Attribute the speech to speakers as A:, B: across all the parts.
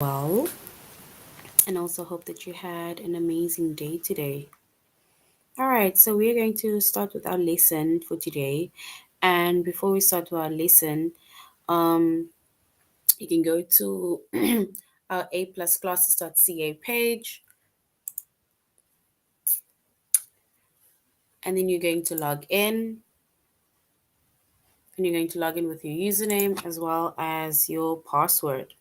A: Well, and also hope that you had an amazing day today. All right, so we're going to start with our lesson for today. And before we start with our lesson, um, you can go to our A plus classes.ca page, and then you're going to log in, and you're going to log in with your username as well as your password.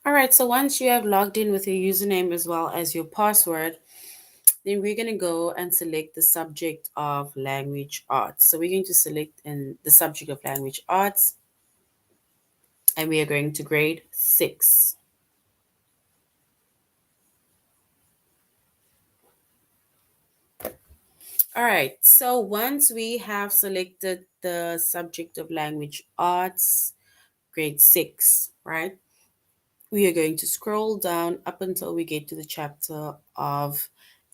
A: All right, so once you have logged in with your username as well as your password, then we're going to go and select the subject of language arts. So we're going to select in the subject of language arts, and we are going to grade 6. All right, so once we have selected the subject of language arts, grade 6, right? We are going to scroll down up until we get to the chapter of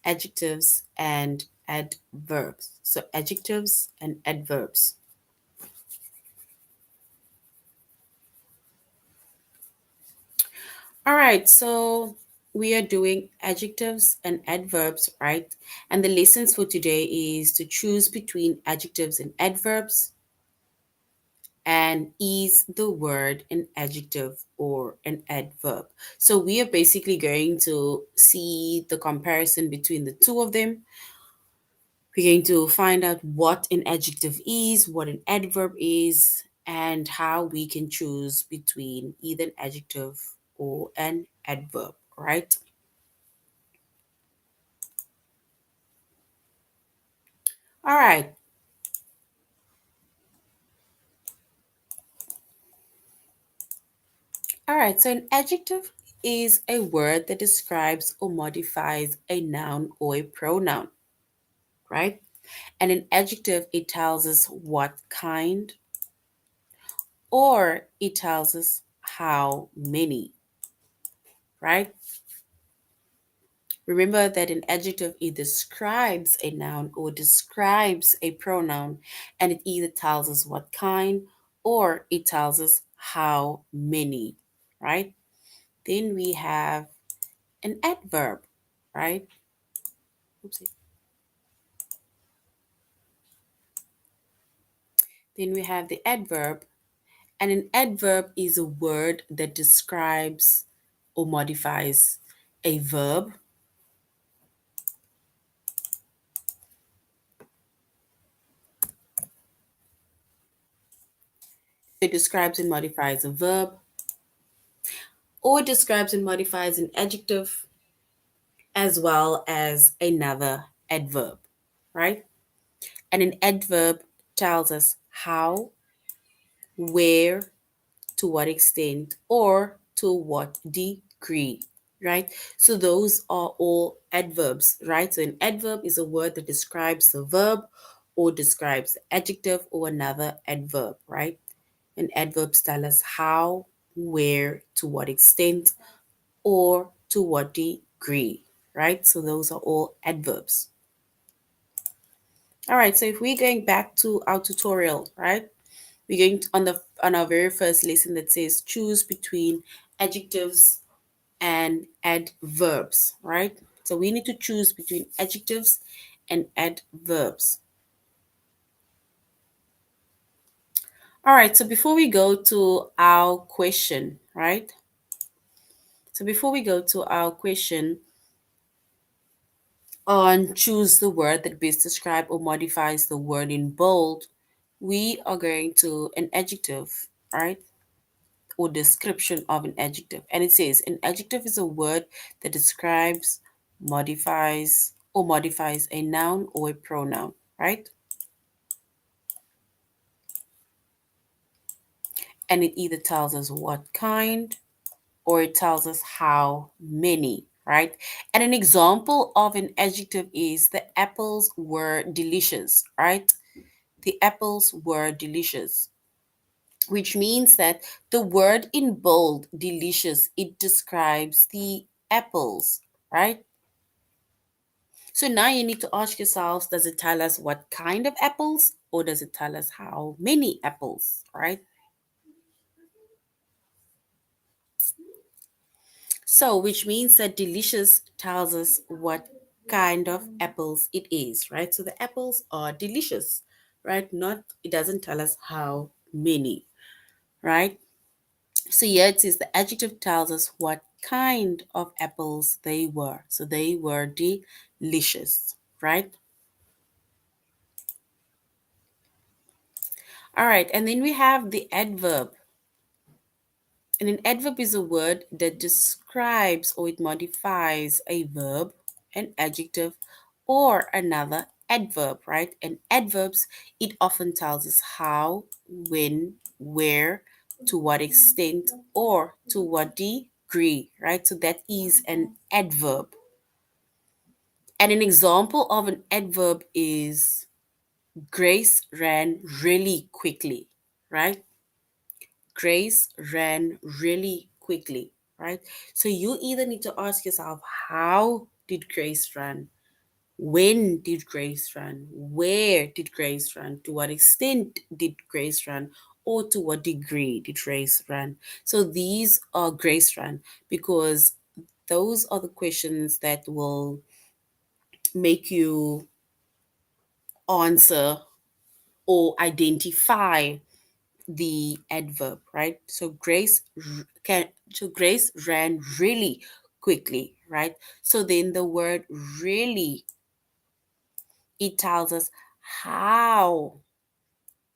A: adjectives and adverbs. So adjectives and adverbs. All right, so we are doing adjectives and adverbs, right? And the lessons for today is to choose between adjectives and adverbs and is the word an adjective or an adverb. So we are basically going to see the comparison between the two of them. We're going to find out what an adjective is, what an adverb is, and how we can choose between either an adjective or an adverb, right? All right. All right. So an adjective is a word that describes or modifies a noun or a pronoun, right? And an adjective, it tells us what kind or it tells us how many, right? Remember that an adjective it describes a noun or describes a pronoun, and it either tells us what kind or it tells us how many, right? Then we have an adverb, right? Oopsie. Then we have the adverb, and an adverb is a word that describes or modifies a verb. It describes and modifies a verb, or it describes and modifies an adjective as well as another adverb, right? And an adverb tells us how, where, to what extent, or to what degree, right? So those are all adverbs, right? So an adverb is a word that describes the verb or describes the adjective or another adverb, right? And adverbs tell us how, where, to what extent, or to what degree, right? So those are all adverbs. All right, so if we're going back to our tutorial, right? We're going to, on our very first lesson that says choose between adjectives and adverbs, right? So we need to choose between adjectives and adverbs. All right, so before we go to our question, right? So before we go to our question on choose the word that best describes or modifies the word in bold, we are going to an adjective, right? Or description of an adjective. And it says an adjective is a word that describes, modifies a noun or a pronoun, right? And it either tells us what kind or it tells us how many, right? And an example of an adjective is the apples were delicious, right? The apples were delicious, which means that the word in bold, delicious, it describes the apples, right? So now you need to ask yourselves, does it tell us what kind of apples or does it tell us how many apples, right? So, which means that delicious tells us what kind of apples it is, right? So the apples are delicious, right? Not, it doesn't tell us how many, right? So here it says the adjective tells us what kind of apples they were. So they were delicious, right? All right, and then we have the adverb. And an adverb is a word that describes or it modifies a verb, an adjective, or another adverb, right? And adverbs, it often tells us how, when, where, to what extent, or to what degree, right? So that is an adverb. And an example of an adverb is Grace ran really quickly, right? Grace ran really quickly, right? So you either need to ask yourself, how did Grace run? When did Grace run? Where did Grace run? To what extent did Grace run? Or to what degree did Grace run? So these are Grace run because those are the questions that will make you answer or identify the adverb, right? So Grace ran really quickly, right? So then the word really, it tells us how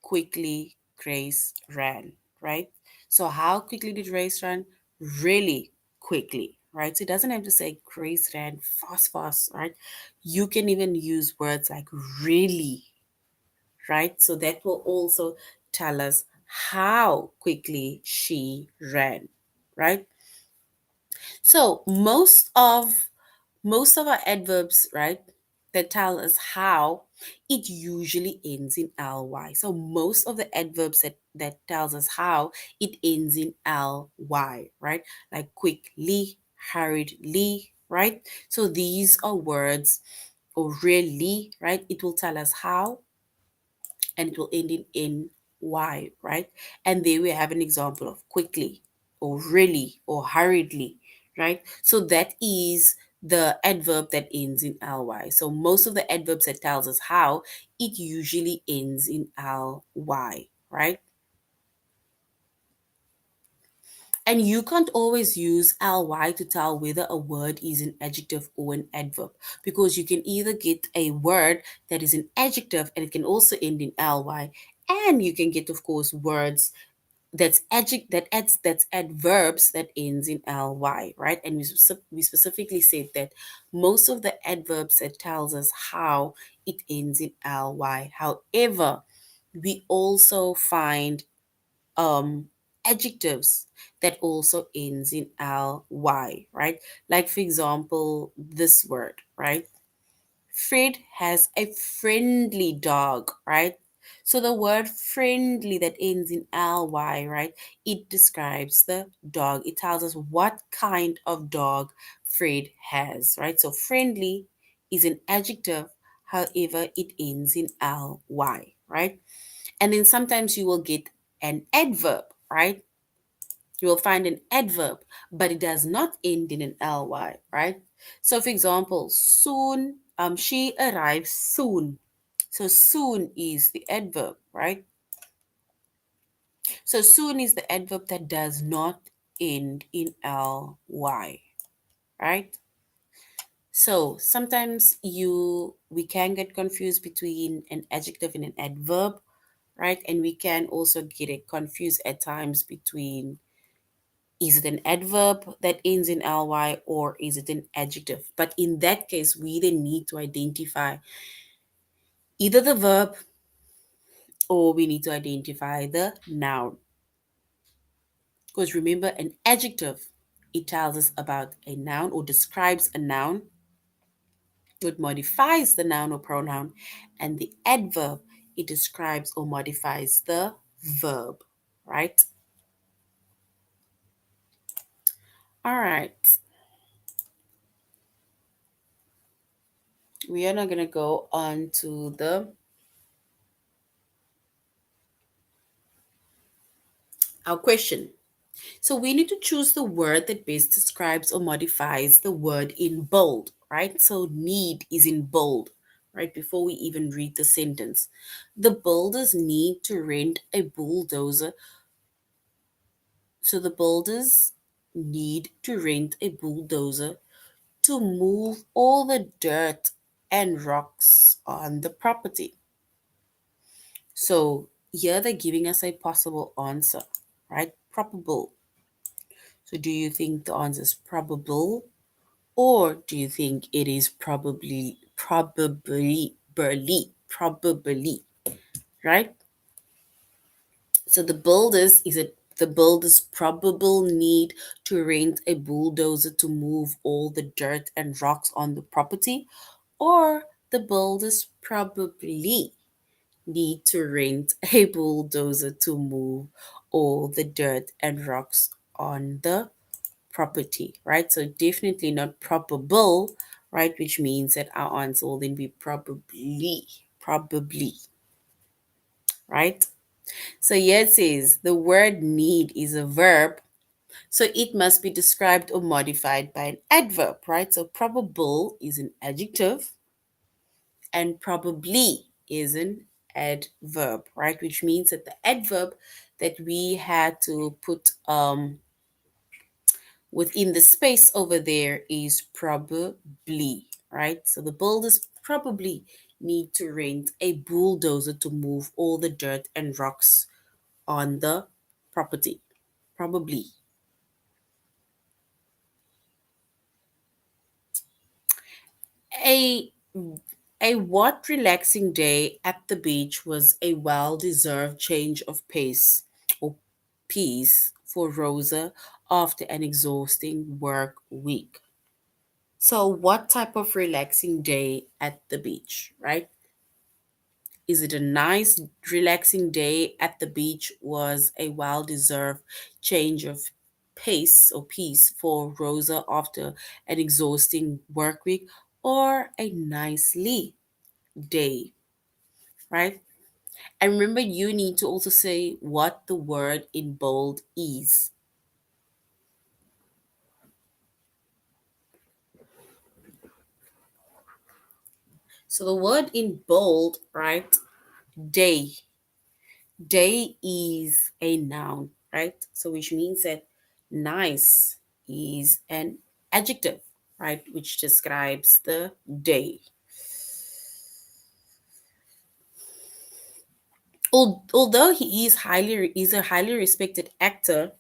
A: quickly Grace ran, right? So how quickly did Grace run? Really quickly, right? So it doesn't have to say Grace ran fast, fast, right? You can even use words like really, right? So that will also tell us how quickly she ran, right? So most of our adverbs, right, that tell us how, it usually ends in ly. So most of the adverbs that tells us how, it ends in ly, right? Like quickly, hurriedly, right? So these are words, or really, right? It will tell us how and it will end in y, right? And there we have an example of quickly or really or hurriedly, right? So that is the adverb that ends in ly. So most of the adverbs that tells us how, it usually ends in ly, right? And you can't always use ly to tell whether a word is an adjective or an adverb because you can either get a word that is an adjective and it can also end in ly, and you can get, of course, words that's adverbs that ends in ly, right? And we specifically said that most of the adverbs that tells us how, it ends in ly. However, we also find um adjectives that also ends in ly, right? Like for example, this word, right? Fred has a friendly dog, right? So the word friendly that ends in ly, right? It describes the dog. It tells us what kind of dog Fred has, right? So friendly is an adjective, however, it ends in ly, right? And then sometimes you will get an adverb, right? You will find an adverb, but it does not end in an ly, right? So, for example, soon, she arrives soon. So, soon is the adverb, right? So, soon is the adverb that does not end in ly, right? So, sometimes we can get confused between an adjective and an adverb, right? And we can also get it confused at times between, is it an adverb that ends in ly or is it an adjective? But in that case, we then need to identify either the verb or we need to identify the noun. Because remember, an adjective, it tells us about a noun or describes a noun. It modifies the noun or pronoun. And the adverb, it describes or modifies the verb, right? All right. we are now going to go on to our question. So we need to choose the word that best describes or modifies the word in bold, right? So need is in bold, right? Before we even read the sentence. The builders need to rent a bulldozer. So the builders need to rent a bulldozer to move all the dirt and rocks on the property. So here they're giving us a possible answer, right? Probable. So do you think the answer is probable, or do you think it is probably, right? So the builders probable need to rent a bulldozer to move all the dirt and rocks on the property, or the builders probably need to rent a bulldozer to move all the dirt and rocks on the property, right? So definitely not probable, right? Which means that our answer will then be probably, right? So here it says the word need is a verb, so it must be described or modified by an adverb, right? So probable is an adjective and probably is an adverb, right? Which means that the adverb that we had to put within the space over there is probably, right? So the builders probably need to rent a bulldozer to move all the dirt and rocks on the property. Probably. A a what relaxing day at the beach was a well-deserved change of pace or peace for Rosa after an exhausting work week. So, what type of relaxing day at the beach, right? Is it a nice, relaxing day at the beach? Was a well deserved change of pace or peace for Rosa after an exhausting work week, or a nicely day, right? And remember, you need to also say what the word in bold is. So, the word in bold, right? Day. Day is a noun, right? So which means that nice is an adjective, right? Which describes the day. Although he is a highly respected actor,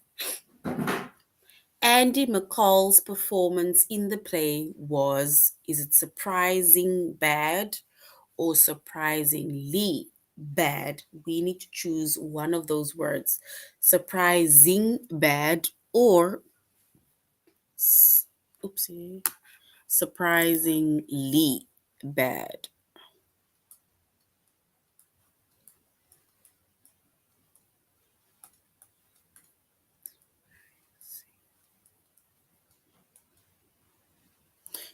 A: Andy McCall's performance in the play was, is it surprising bad or surprisingly bad? We need to choose one of those words. Surprising bad or oopsie, surprisingly bad.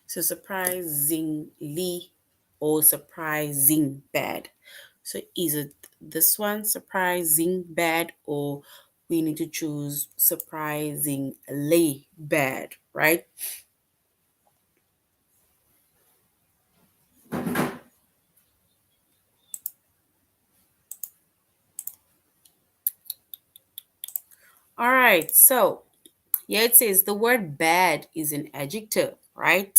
A: So surprisingly or surprising bad. So is it this one surprising bad, or we need to choose surprisingly bad, right? All right. So here it says the word bad is an adjective, right?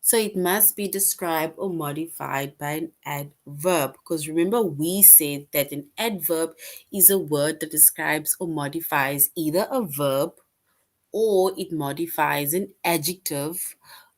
A: So it must be described or modified by an adverb. Because remember, we said that an adverb is a word that describes or modifies either a verb, or it modifies an adjective,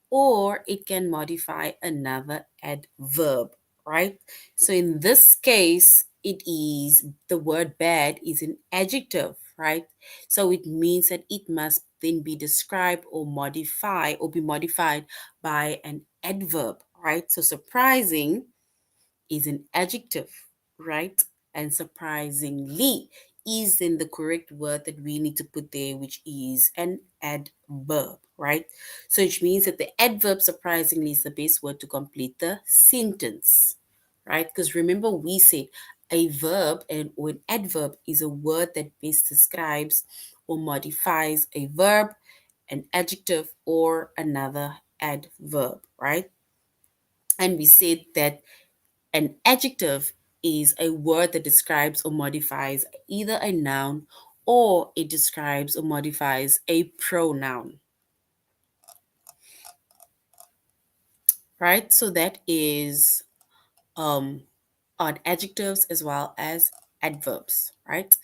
A: or it can modify another adverb, right? So in this case, it is the word bad is an adjective, right? So it means that it must then be described or modify or be modified by an adverb, right? So surprising is an adjective, right? And surprisingly is then the correct word that we need to put there, which is an adverb, right? So which means that the adverb surprisingly is the best word to complete the sentence, right? Because remember we said a verb or an adverb is a word that best describes or modifies a verb, an adjective, or another adverb, right? And we said that an adjective is a word that describes or modifies either a noun or it describes or modifies a pronoun, right? So that is um, on adjectives as well as adverbs, right?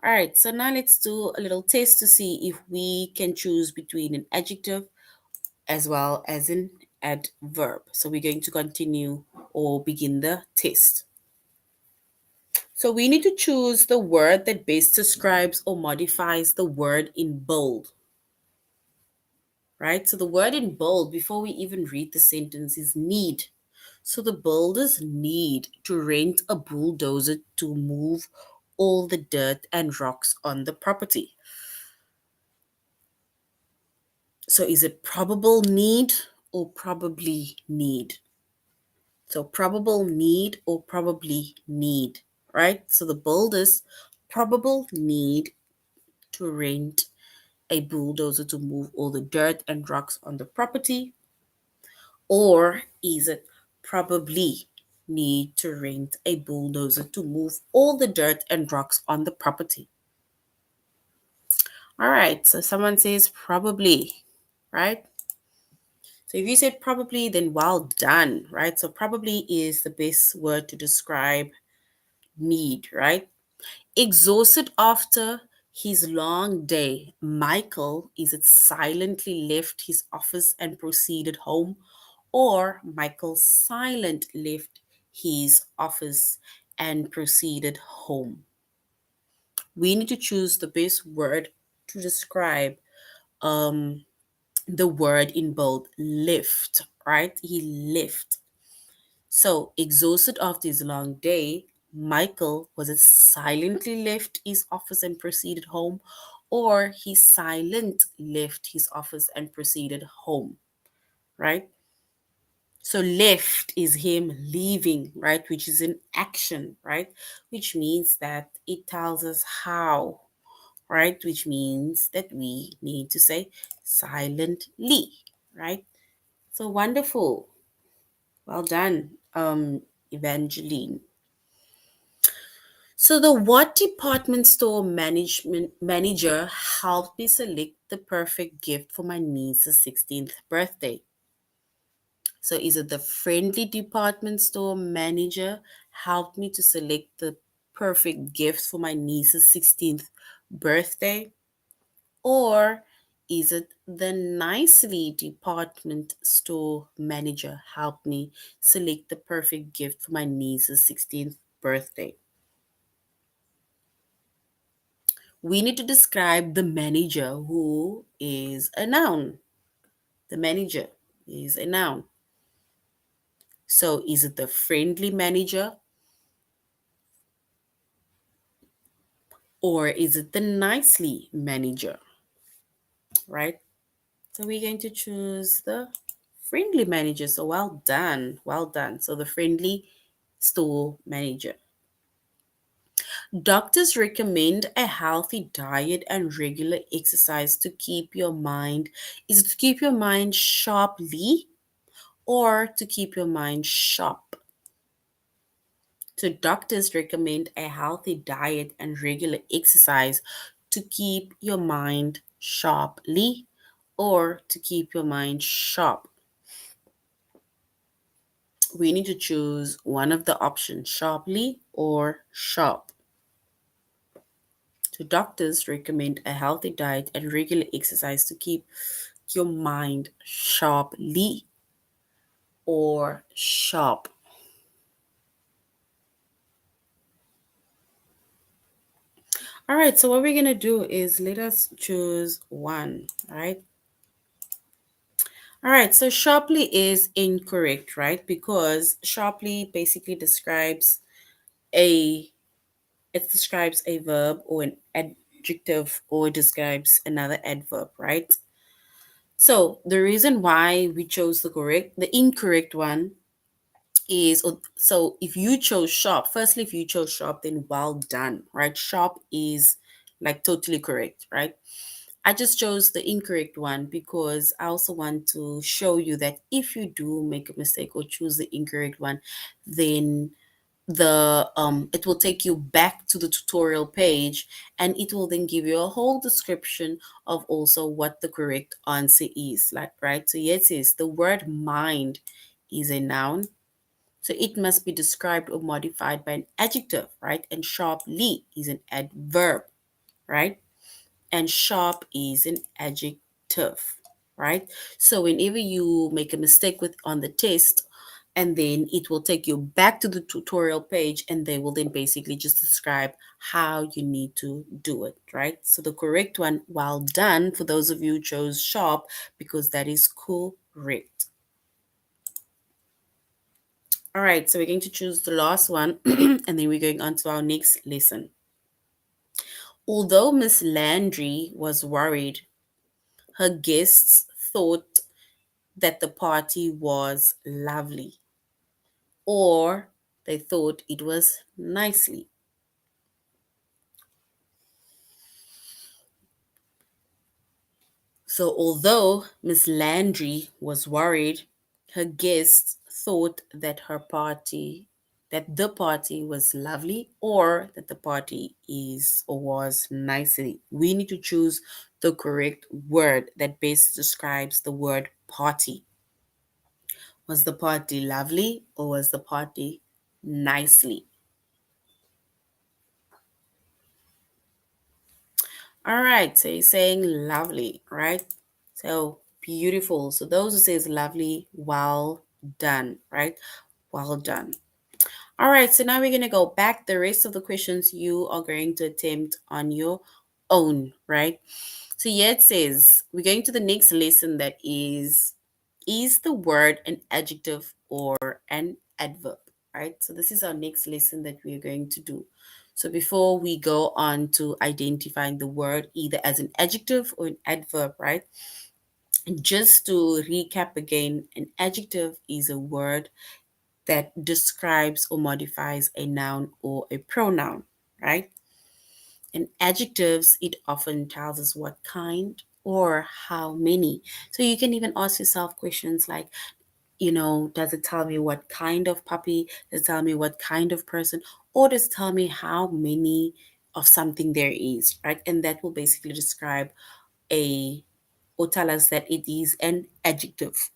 A: All right, so now let's do a little test to see if we can choose between an adjective as well as an adverb. So we're going to continue or begin the test. So we need to choose the word that best describes or modifies the word in bold, right? So the word in bold, before we even read the sentence, is need. So the builders need to rent a bulldozer to move all the dirt and rocks on the property. So is it probable need or probably need? So probable need or probably need, right? So the builders probable need to rent a bulldozer to move all the dirt and rocks on the property? Or is it probably need to rent a bulldozer to move all the dirt and rocks on the property? All right, so someone says probably, right? So if you said probably, then well done, right? So probably is the best word to describe need, right? Exhausted after his long day, Michael is it silently left his office and proceeded home, or Michael silent left his office and proceeded home. We need to choose the best word to describe um the word in bold lift, right? He left. So, exhausted after his long day, Michael was it silently left his office and proceeded home, or he silent left his office and proceeded home, right? So, left is him leaving, right? Which is an action, right? Which means that it tells us how, right? Which means that we need to say silently, right? So, wonderful. Well done, Evangeline. So the what department store management manager helped me select the perfect gift for my niece's 16th birthday. So is it the friendly department store manager helped me to select the perfect gift for my niece's 16th birthday? Or is it the nicely department store manager helped me select the perfect gift for my niece's 16th birthday? We need to describe the manager who is a noun. The manager is a noun. So is it the friendly manager or is it the nicely manager? Right? So we're going to choose the friendly manager. So well done. Well done. So the friendly store manager. Doctors recommend a healthy diet and regular exercise to keep your mind. Is it to keep your mind sharply or to keep your mind sharp? So, doctors recommend a healthy diet and regular exercise to keep your mind sharply or to keep your mind sharp. We need to choose one of the options sharply or sharp. So, doctors recommend a healthy diet and regular exercise to keep your mind sharply or sharp. All right, so what we're going to do is let us choose one, all right? All right, so sharply is incorrect, right? Because sharply basically a describes a verb or an adjective or describes another adverb, right? So the reason why we chose the incorrect one is, so if you chose sharp, firstly, if you chose sharp, then well done, right? Sharp is like totally correct, right? I just chose the incorrect one because I also want to show you that if you do make a mistake or choose the incorrect one, then the it will take you back to the tutorial page, and it will then give you a whole description of also what the correct answer is, like, right? So yes, it says the word mind is a noun, so it must be described or modified by an adjective, right? And sharply is an adverb, right? And sharp is an adjective, right? So whenever you make a mistake with on the test, and then it will take you back to the tutorial page, and they will then basically just describe how you need to do it, right? So the correct one, well done for those of you who chose sharp, because that is correct. All right, so we're going to choose the last one and then we're going on to our next lesson. Although Miss Landry was worried, her guests thought that the party was lovely, or they thought it was nicely. So, although Miss Landry was worried, her guests thought that the party was lovely, or that the party is or was nicely. We need to choose the correct word that best describes the word party. Was the party lovely, or was the party nicely? All right, so you're saying lovely, right? So beautiful. So those who says lovely, well done, right? Well done. All right, so now we're going to go back. The rest of the questions you are going to attempt on your own, right? So yeah, it says we're going to the next lesson, that is the word an adjective or an adverb, right? So this is our next lesson that we are going to do. So before we go on to identifying the word either as an adjective or an adverb, right? And just to recap again, an adjective is a word that describes or modifies a noun or a pronoun, right? And adjectives, it often tells us what kind or how many. So you can even ask yourself questions like, does it tell me what kind of puppy? Does it tell me what kind of person? Or does it tell me how many of something there is, right? And that will basically describe a, or tell us that it is an adjective.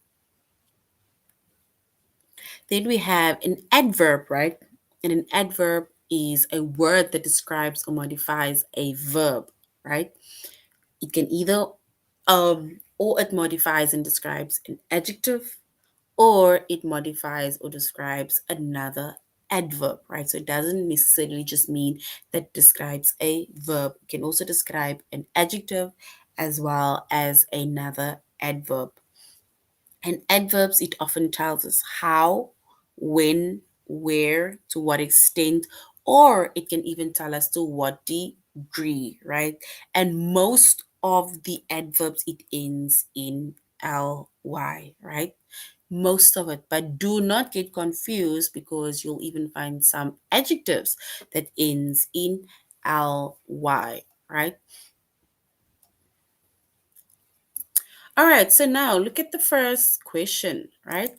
A: Then we have an adverb, right? And an adverb is a word that describes or modifies a verb, right? It can either, or it modifies and describes an adjective, or it modifies or describes another adverb, right? So it doesn't necessarily just mean that describes a verb. It can also describe an adjective as well as another adverb. And adverbs, it often tells us how, when, where, to what extent, or it can even tell us to what degree, right? And most of the adverbs, it ends in ly, right? Most of it, but do not get confused, because you'll even find some adjectives that ends in ly, right? All right, so now look at the first question, right?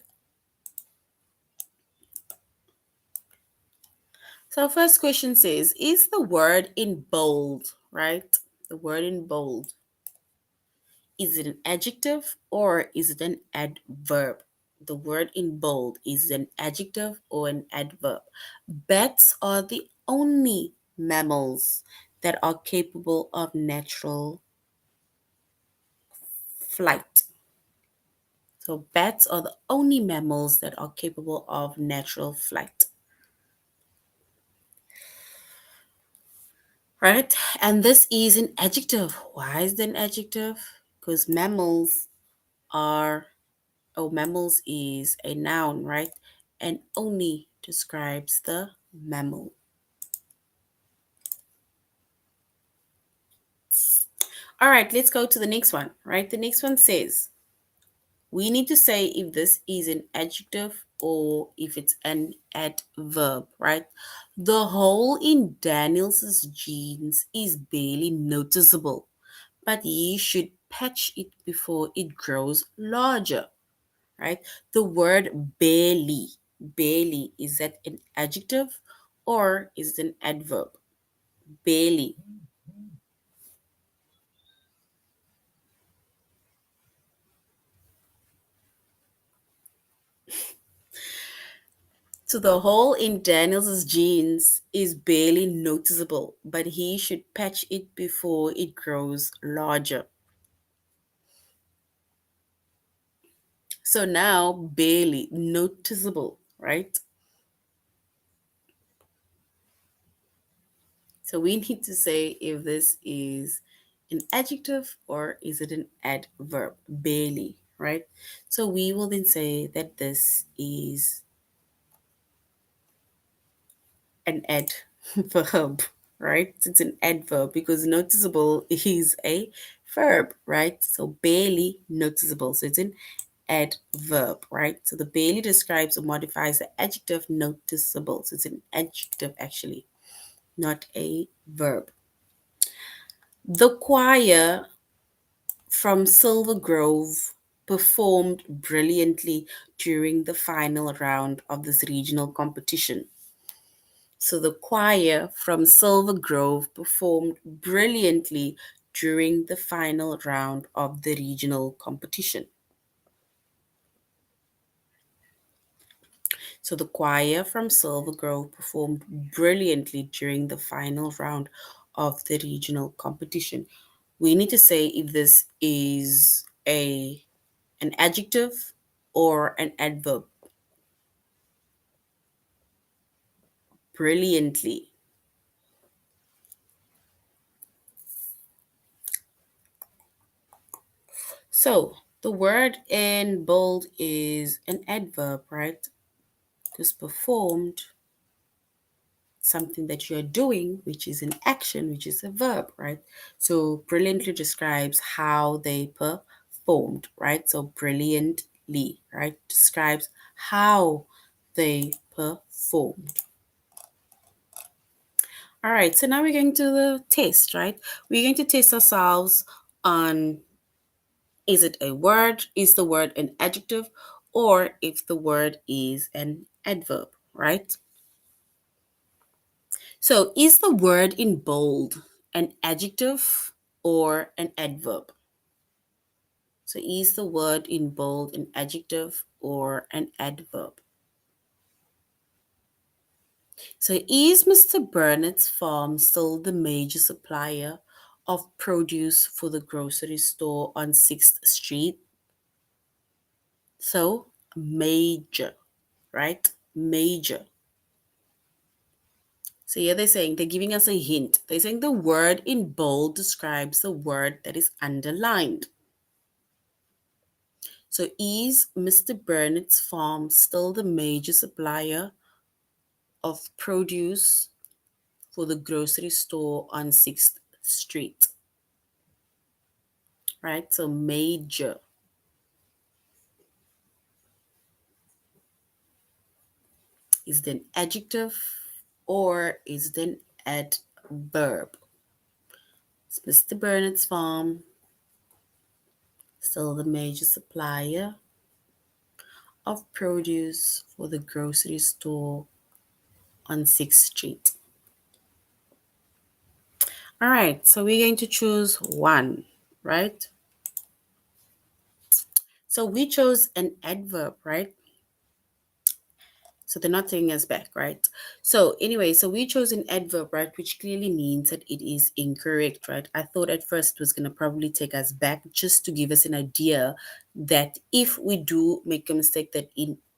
A: So first question says, is the word in bold, right? The word in bold, is it an adjective or is it an adverb? The word in bold is an adjective or an adverb. Bats are the only mammals that are capable of natural flight. So bats are the only mammals that are capable of natural flight. Right? And this is an adjective. Why is it an adjective? Because are, mammals is a noun, right? And only describes the mammal. All right, let's go to the next one, right? The next one says, we need to say if this is an adjective or if it's an adverb, right? The hole in Daniel's jeans is barely noticeable, but he should patch it before it grows larger, right? The word barely, is that an adjective or is it an adverb? Barely. So the hole in Daniel's jeans is barely noticeable, but he should patch it before it grows larger. So now barely noticeable, right? So we need to say if this is an adjective or is it an adverb? Barely, right? So we will then say that this is an adverb, right? It's an adverb because noticeable is a verb, right? So barely noticeable. So it's an adverb, right? So the barely describes or modifies the adjective noticeable. So it's an adjective actually, not a verb. The choir from Silver Grove performed brilliantly during the final round of this regional competition. So the choir from Silver Grove performed brilliantly during the final round of the regional competition. So the choir from Silver Grove performed brilliantly during the final round of the regional competition. We need to say if this is a an adjective or an adverb. Brilliantly. So the word in bold is an adverb, right? Because performed, something that you're doing, which is an action, which is a verb, right? So brilliantly describes how they performed, right? So brilliantly, right, describes how they performed. All right, so now we're going to the test, right? We're going to test ourselves on, is it a word? Is the word an adjective? Or if the word is an adverb, right? So is the word in bold an adjective or an adverb? So is the word in bold an adjective or an adverb? So is Mr. Burnett's farm still the major supplier of produce for the grocery store on 6th Street? So major, right? Major. So here they're giving us a hint. They're saying the word in bold describes the word that is underlined. So is Mr. Burnett's farm still the major supplier of produce for the grocery store on 6th Street? Right? So major. Is it an adjective or is it an adverb? Is Mr. Burnett's farm still the major supplier of produce for the grocery store on 6th Street? All right, so we're going to choose one, right? So we chose an adverb, right? So they're not taking us back, right? So anyway, so we chose an adverb, right, which clearly means that it is incorrect, right? I thought at first it was going to probably take us back just to give us an idea that if we do make a mistake, then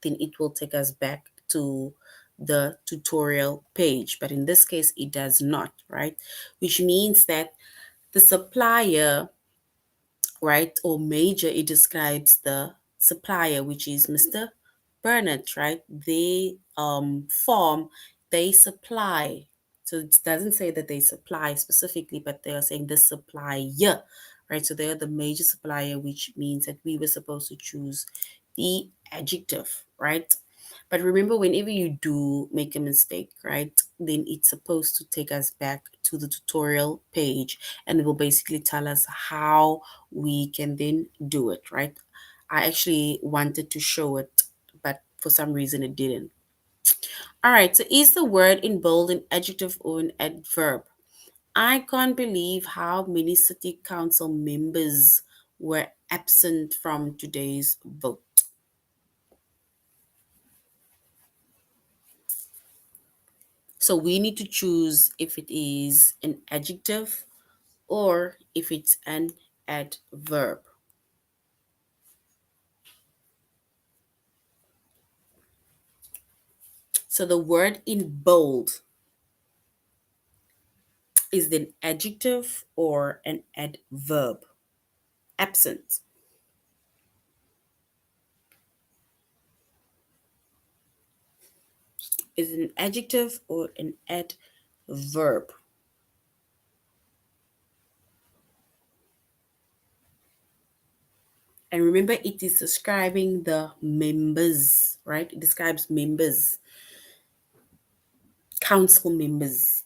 A: it will take us back to the tutorial page. But in this case, it does not, right? Which means that the supplier, right, or major, it describes the supplier, which is Mr. Burnett, right? They farm, they supply. So it doesn't say that they supply specifically, but they are saying the supplier, right? So they are the major supplier, which means that we were supposed to choose the adjective, right? But remember, whenever you do make a mistake, right, then it's supposed to take us back to the tutorial page and it will basically tell us how we can then do it, right? I actually wanted to show it, but for some reason it didn't. All right, so is the word in bold an adjective or an adverb? I can't believe how many city council members were absent from today's vote. So we need to choose if it is an adjective or if it's an adverb. So the word in bold is it an adjective or an adverb. Absent is it an adjective or an adverb. And remember, it is describing the members, right? It describes members, council members.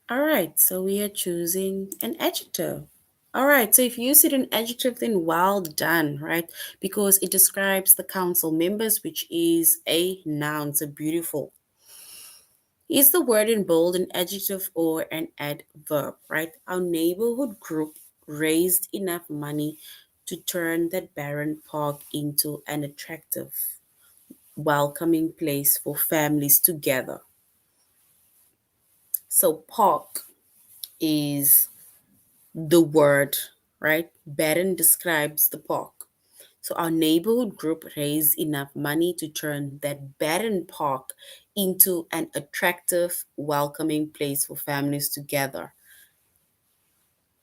A: All right, so we are choosing an adjective. All right, so if you said an adjective, then well done, right? Because it describes the council members, which is a noun. So beautiful. Is the word in bold an adjective or an adverb, right? Our neighborhood group raised enough money to turn that barren park into an attractive, welcoming place for families to gather. So, park is the word, right? Barren describes the park. So our neighborhood group raised enough money to turn that barren park into an attractive, welcoming place for families to gather.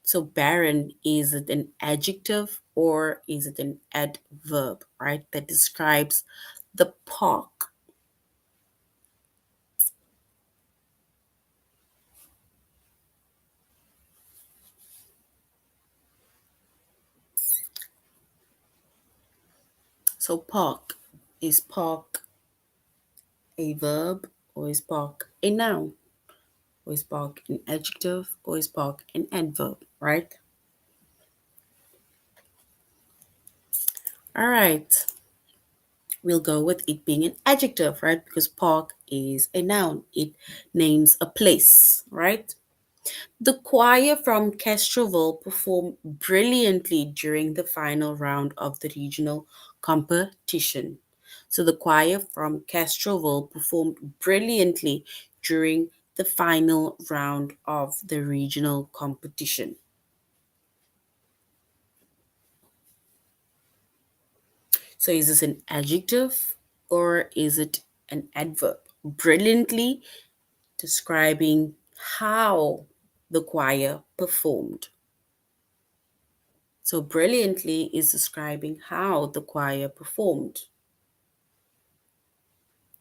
A: So barren, is it an adjective or is it an adverb, right? That describes the park. So park a verb or is park a noun? Or is park an adjective or is park an adverb, right? All right. We'll go with it being an adjective, right? Because park is a noun. It names a place, right? The choir from Castroville performed brilliantly during the final round of the regional competition. So the choir from Castroville performed brilliantly during the final round of the regional competition. So is this an adjective or is it an adverb? Brilliantly describing how the choir performed. So, brilliantly is describing how the choir performed.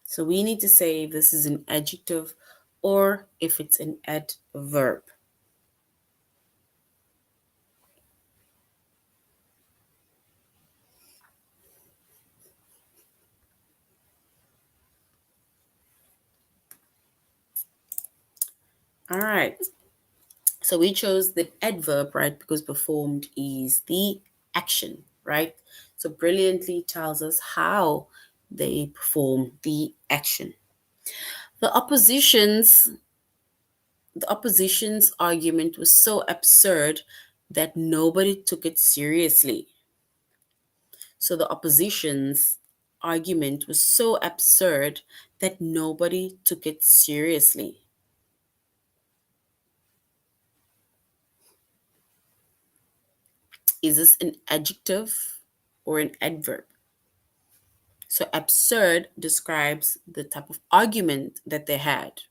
A: So, we need to say if this is an adjective or if it's an adverb. All right. So, we chose the adverb, right? Because performed is the action, right? So, brilliantly tells us how they perform the action. The opposition's The opposition's argument was so absurd that nobody took it seriously. So the opposition's argument was so absurd that nobody took it seriously. Is this an adjective or an adverb? So absurd describes the type of argument that they had.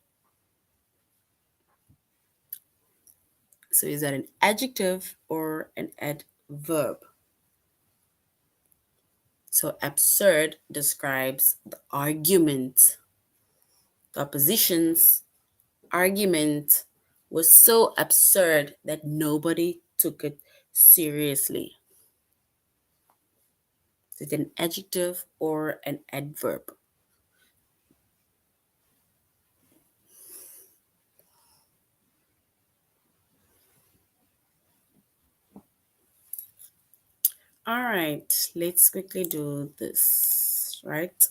A: So is that an adjective or an adverb? So absurd describes the argument, the opposition's argument was so absurd that nobody took it seriously. Is it an adjective or an adverb? All right, let's quickly do this, right?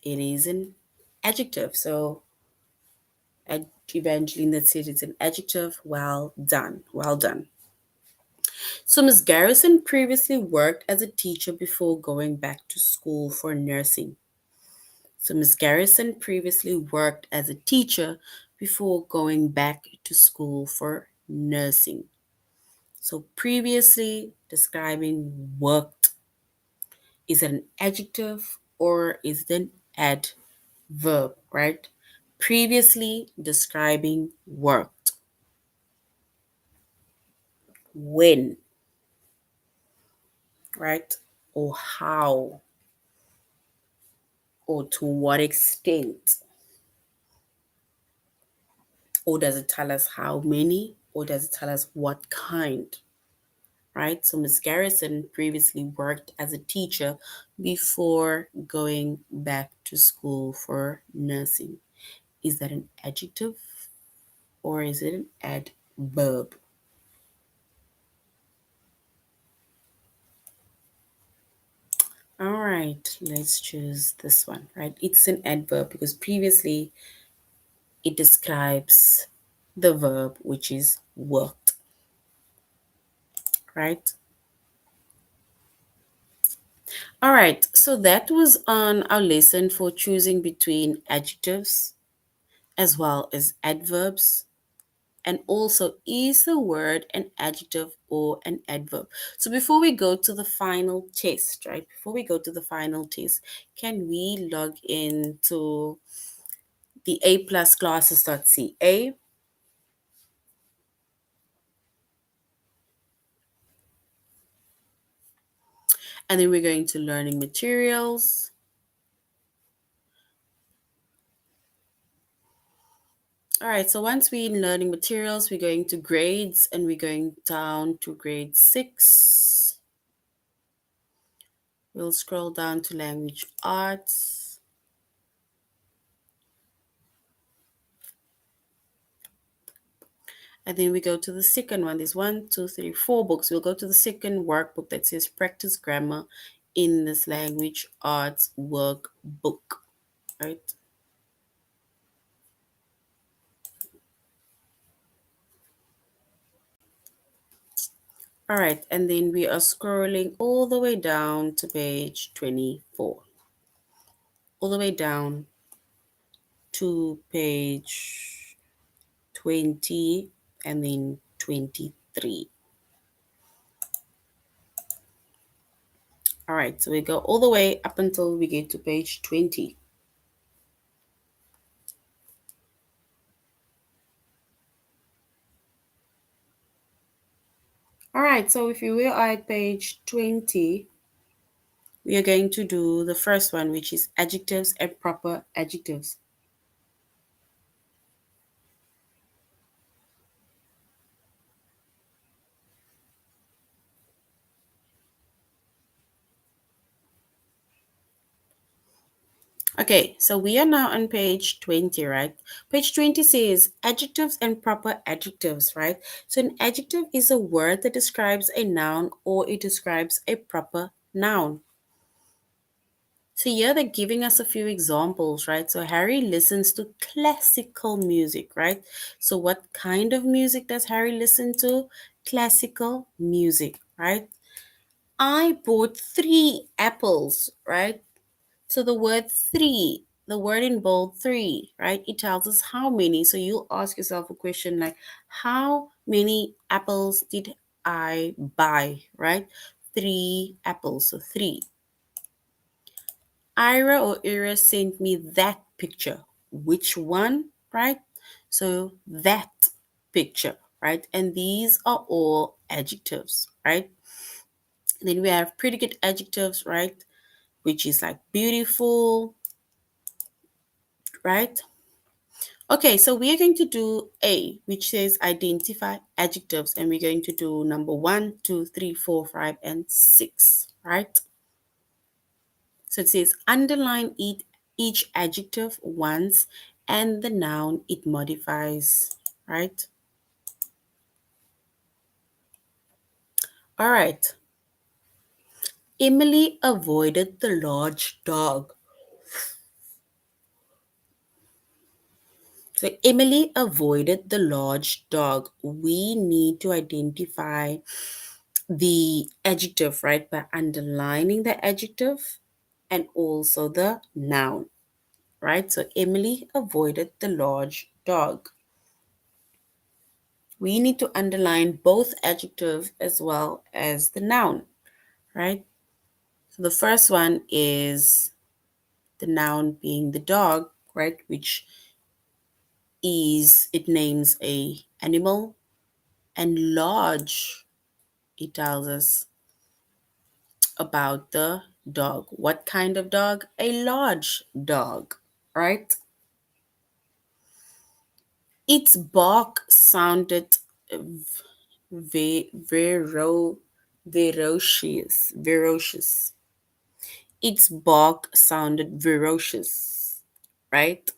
A: It is an adjective. So Evangeline said it's an adjective. Well done. Well done. So Ms. Garrison previously worked as a teacher before going back to school for nursing. So Ms. Garrison previously worked as a teacher before going back to school for nursing. So previously describing worked. Is it an adjective or is it an adverb, right? Previously describing worked. When, right? Or how, or to what extent. Or does it tell us how many, or does it tell us what kind, right? So Ms. Garrison previously worked as a teacher before going back to school for nursing. Is that an adjective or is it an adverb? All right, let's choose this one, right? It's an adverb because previously it describes the verb, which is worked, right? All right, so that was on our lesson for choosing between adjectives as well as adverbs. And also, is the word an adjective or an adverb? So before we go to the final test, right? Before we go to the final test, can we log into the A plus classes.ca? And then we're going to learning materials. All right, so once we're in learning materials, we're going to grades and we're going down to grade 6. We'll scroll down to language arts. And then we go to the second one. There's 1, 2, 3, 4 books. We'll go to the second workbook that says practice grammar in this language arts workbook, right? All right, and then we are scrolling all the way down to page 24. All the way down to page 20 and then 23. All right, so we go all the way up until we get to page 20. All right, so if you are at page 20, we are going to do the first one, which is adjectives and proper adjectives. Okay, so we are now on page 20, right? Page 20 says adjectives and proper adjectives, right? So an adjective is a word that describes a noun or it describes a proper noun. So here they're giving us a few examples, right? So Harry listens to classical music, right? So what kind of music does Harry listen to? Classical music, right? I bought 3 apples, right? So the word three, the word in bold three, right? It tells us how many. So you'll ask yourself a question like, how many apples did I buy, right? 3 apples, so 3. Ira or Ira sent me that picture. Which one, right? So that picture, right? And these are all adjectives, right? Then we have predicate adjectives, right? Which is like beautiful, right? Okay, so we are going to do A, which says identify adjectives, and we're going to do number 1, 2, 3, 4, 5, and 6, right? So it says underline each adjective once and the noun it modifies, right? All right. Emily avoided the large dog. So Emily avoided the large dog. We need to identify the adjective, right, by underlining the adjective and also the noun, right? So Emily avoided the large dog. We need to underline both adjective as well as the noun, right? So the first one is the noun being the dog, right? Which is, it names a animal, and large, it tells us about the dog. What kind of dog? A large dog, right? Its bark sounded vero, ferocious. Its bark sounded ferocious, right?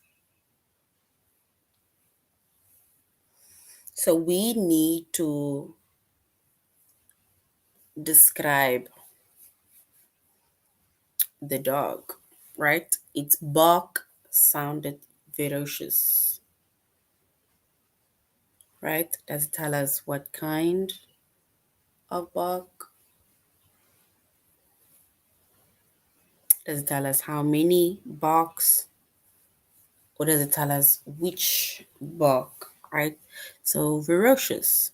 A: So we need to describe the dog, right? Its bark sounded ferocious, right? Does it tell us what kind of bark? Does it tell us how many barks? Or does it tell us which bark, right? So ferocious.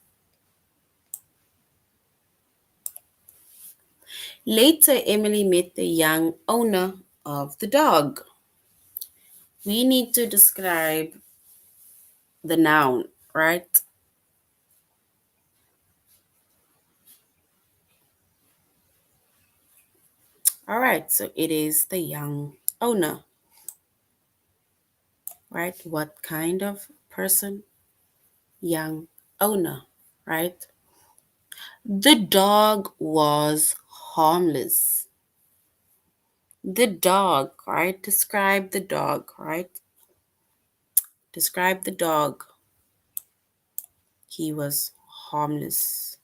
A: Later, Emily met the young owner of the dog. We need to describe the noun, right? All right, so it is the young owner, right? What kind of person? Young owner, right? The dog was harmless. The dog, right? Describe the dog, right? Describe the dog. He was harmless.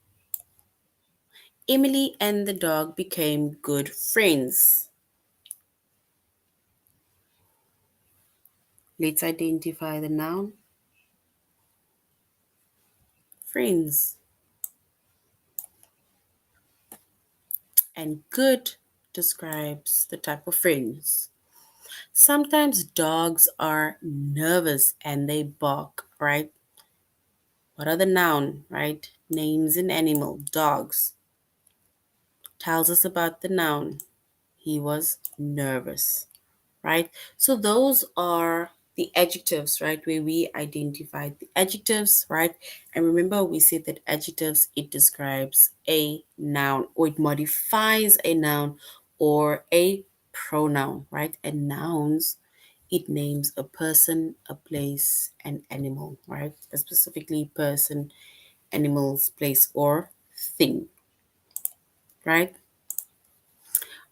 A: Emily and the dog became good friends. Let's identify the noun. Friends. And good describes the type of friends. Sometimes dogs are nervous and they bark, right? What are the noun, right? Names an animal, dogs. Tells us about the noun. He was nervous, right? So those are the adjectives, right? Where we identified the adjectives, right? And remember, we said that adjectives, it describes a noun or it modifies a noun or a pronoun, right? And nouns, it names a person, a place, an animal, right? Specifically, person, animals, place, or thing, right?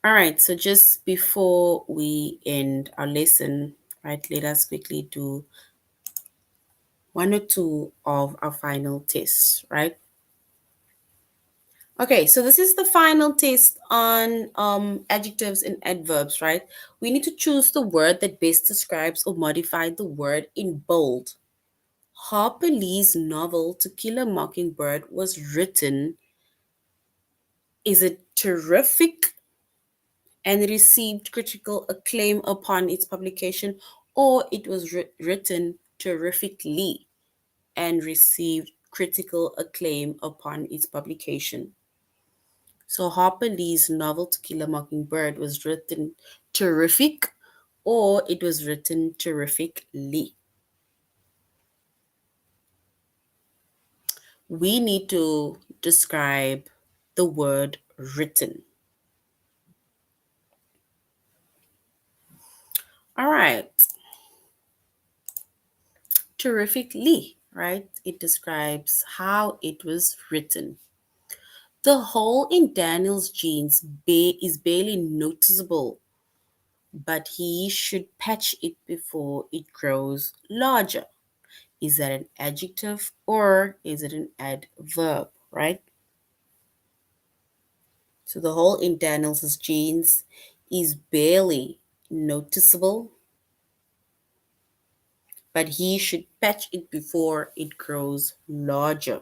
A: All right, so just before we end our lesson, right, let us quickly do one or two of our final tests, right? Okay, so this is the final test on adjectives and adverbs, right? We need to choose the word that best describes or modify the word in bold. Harper Lee's novel To Kill a Mockingbird was written, is it terrific and received critical acclaim upon its publication, or it was written terrifically and received critical acclaim upon its publication. So Harper Lee's novel To Kill a Mockingbird was written terrific, or it was written terrifically. We need to describe the word written. All right. Terrifically, right? It describes how it was written. The hole in Daniel's jeans is barely noticeable, but he should patch it before it grows larger. Is that an adjective or is it an adverb, right? So the hole in Daniel's jeans is barely noticeable, but he should patch it before it grows larger.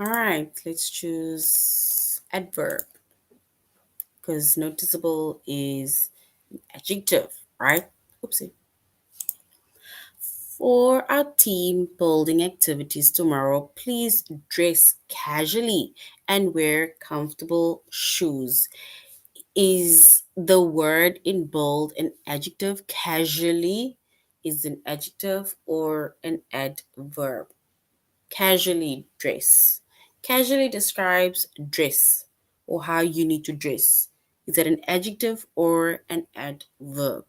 A: All right, let's choose adverb because noticeable is adjective, right? Oopsie. For our team building activities tomorrow, please dress casually and wear comfortable shoes. Is the word in bold an adjective? Casually is an adjective or an adverb? Casually dress. Casually describes dress or how you need to dress. Is that an adjective or an adverb?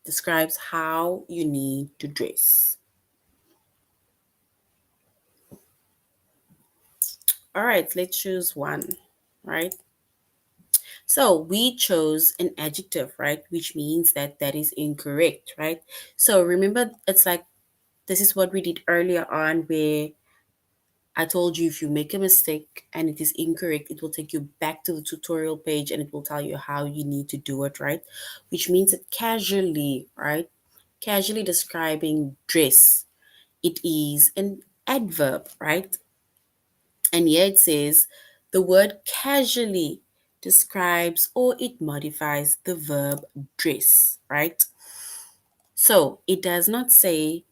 A: Describes how you need to dress. All right, let's choose one, right? So we chose an adjective, right? Which means that that is incorrect, right? So remember, it's like this is what we did earlier on where I told you if you make a mistake and it is incorrect, it will take you back to the tutorial page and it will tell you how you need to do it, right? Which means that casually, right? Casually describing dress, it is an adverb, right? And here it says the word casually describes or it modifies the verb dress, right? So it does not say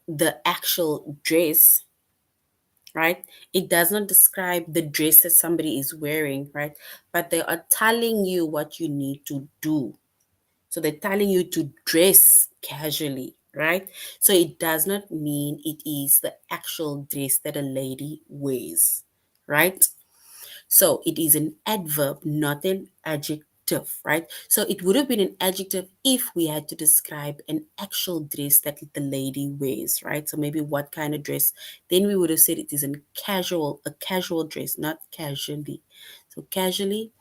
A: the actual dress, right? It does not describe the dress that somebody is wearing, right? But they are telling you what you need to do. So they're telling you to dress casually, right? So it does not mean it is the actual dress that a lady wears, right? So it is an adverb, not an adjective, right? So it would have been an adjective if we had to describe an actual dress that the lady wears, right? So maybe what kind of dress, then we would have said it is a casual dress, not casually. So casually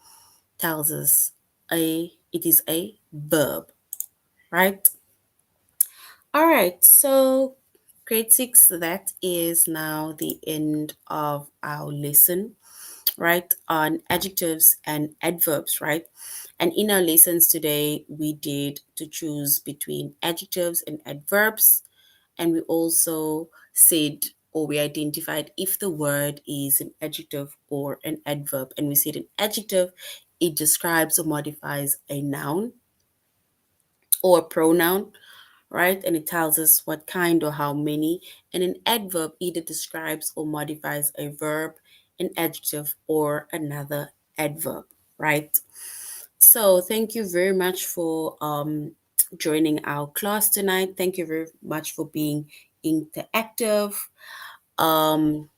A: tells us it is a verb, right? All right, so grade six, that is now the end of our lesson, right, on adjectives and adverbs, right? And in our lessons today, we did to choose between adjectives and adverbs. And we also said or we identified if the word is an adjective or an adverb. And we said an adjective, it describes or modifies a noun or a pronoun, right? And it tells us what kind or how many. And an adverb either describes or modifies a verb, an adjective, or another adverb, right? So thank you very much for joining our class tonight. Thank you very much for being interactive. Um,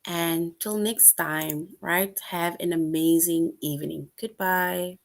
A: and till next time, right? Have an amazing evening. Goodbye.